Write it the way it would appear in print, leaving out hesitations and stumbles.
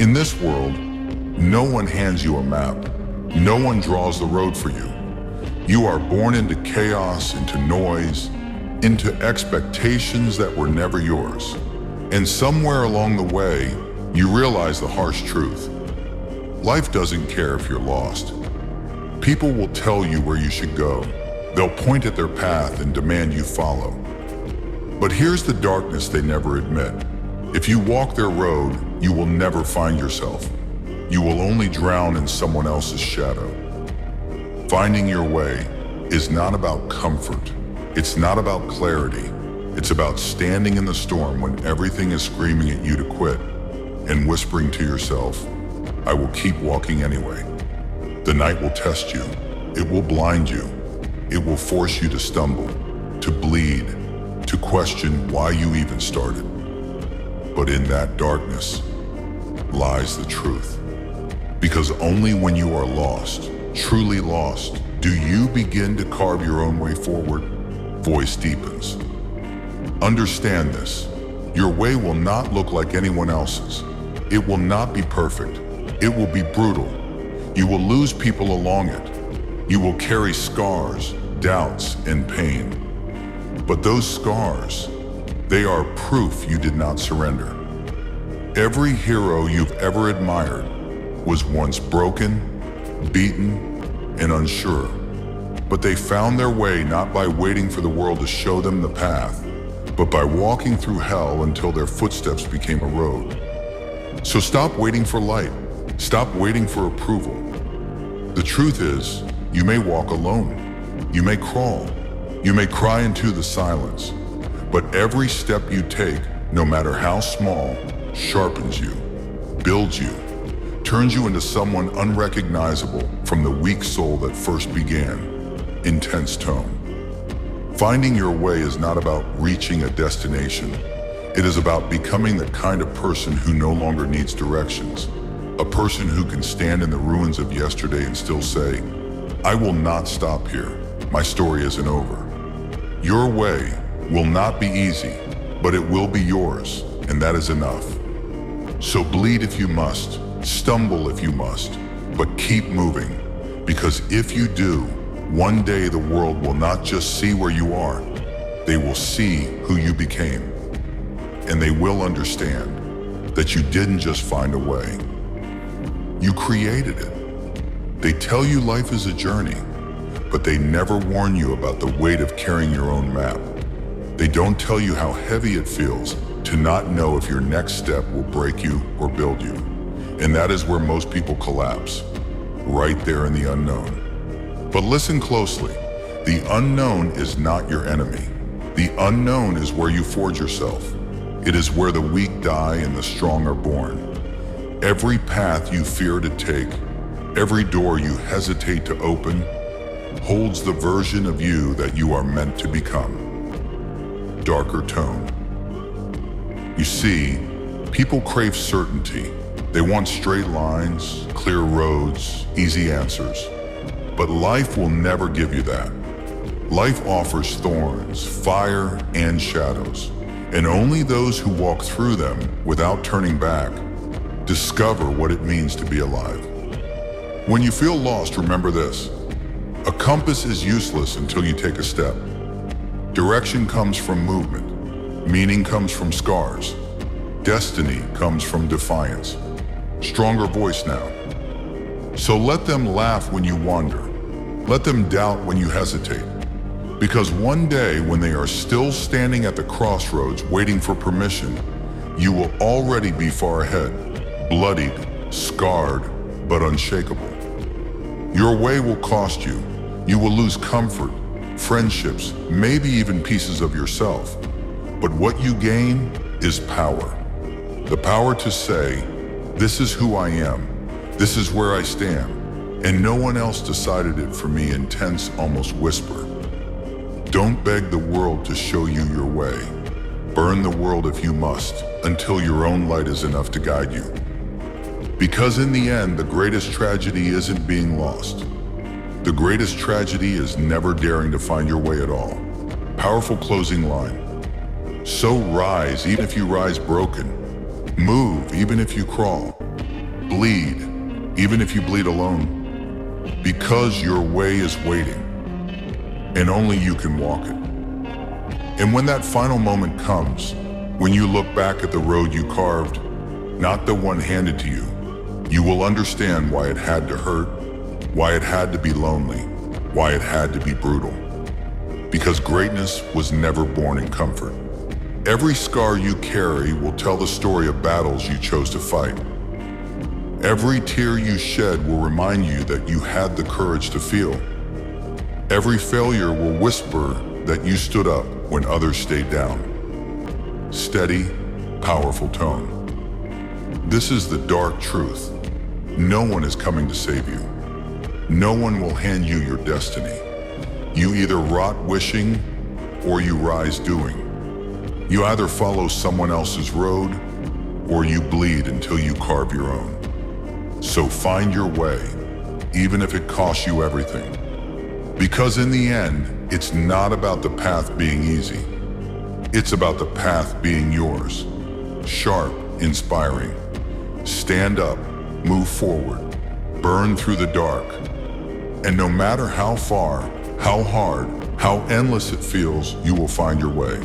In this world, no one hands you a map. No one draws the road for you. You are born into chaos, into noise, into expectations that were never yours. And somewhere along the way, you realize the harsh truth. Life doesn't care if you're lost. People will tell you where you should go. They'll point at their path and demand you follow. But here's the darkness they never admit. If you walk their road, you will never find yourself. You will only drown in someone else's shadow. Finding your way is not about comfort. It's not about clarity. It's about standing in the storm when everything is screaming at you to quit and whispering to yourself, I will keep walking anyway. The night will test you. It will blind you. It will force you to stumble, to bleed, to question why you even started. But in that darkness lies the truth. Because only when you are lost, truly lost, do you begin to carve your own way forward. Voice deepens. Understand this. Your way will not look like anyone else's. It will not be perfect. It will be brutal. You will lose people along it. You will carry scars, doubts, and pain. But those scars, they are proof you did not surrender. Every hero you've ever admired was once broken, beaten, and unsure. But they found their way not by waiting for the world to show them the path, but by walking through hell until their footsteps became a road. So stop waiting for light. Stop waiting for approval. The truth is, you may walk alone. You may crawl. You may cry into the silence. But every step you take, no matter how small, sharpens you, builds you, turns you into someone unrecognizable from the weak soul that first began. Intense tone. Finding your way is not about reaching a destination. It is about becoming the kind of person who no longer needs directions. A person who can stand in the ruins of yesterday and still say, I will not stop here. My story isn't over. Your way will not be easy, but it will be yours, and that is enough. So bleed if you must, stumble if you must, but keep moving, because if you do, one day the world will not just see where you are, they will see who you became. And they will understand that you didn't just find a way. You created it. They tell you life is a journey, but they never warn you about the weight of carrying your own map. They don't tell you how heavy it feels to not know if your next step will break you or build you. And that is where most people collapse, right there in the unknown. But listen closely, the unknown is not your enemy. The unknown is where you forge yourself. It is where the weak die and the strong are born. Every path you fear to take, every door you hesitate to open, holds the version of you that you are meant to become. Darker tone. You see, people crave certainty. They want straight lines, clear roads, easy answers. But life will never give you that. Life offers thorns, fire, and shadows. And only those who walk through them without turning back discover what it means to be alive. When you feel lost, remember this. A compass is useless until you take a step. Direction comes from movement. Meaning comes from scars. Destiny comes from defiance. Stronger voice now. So let them laugh when you wander. Let them doubt when you hesitate. Because one day when they are still standing at the crossroads waiting for permission, you will already be far ahead, bloodied, scarred, but unshakable. Your way will cost you. You will lose comfort, friendships, maybe even pieces of yourself. But what you gain is power. The power to say, this is who I am, this is where I stand, and no one else decided it for me in tense, almost whisper. Don't beg the world to show you your way. Burn the world if you must, until your own light is enough to guide you. Because in the end, the greatest tragedy isn't being lost. The greatest tragedy is never daring to find your way at all. Powerful closing line. So rise even if you rise broken. Move even if you crawl. Bleed, even if you bleed alone, because your way is waiting, and only you can walk it. And when that final moment comes, when you look back at the road you carved, not the one handed to you, you will understand why it had to hurt, why it had to be lonely, why it had to be brutal. Because greatness was never born in comfort. Every scar you carry will tell the story of battles you chose to fight. Every tear you shed will remind you that you had the courage to feel. Every failure will whisper that you stood up when others stayed down. Steady, powerful tone. This is the dark truth. No one is coming to save you. No one will hand you your destiny. You either rot wishing or you rise doing. You either follow someone else's road or you bleed until you carve your own. So find your way, even if it costs you everything. Because in the end, it's not about the path being easy. It's about the path being yours. Sharp, inspiring. Stand up, move forward, burn through the dark. And no matter how far, how hard, how endless it feels, you will find your way.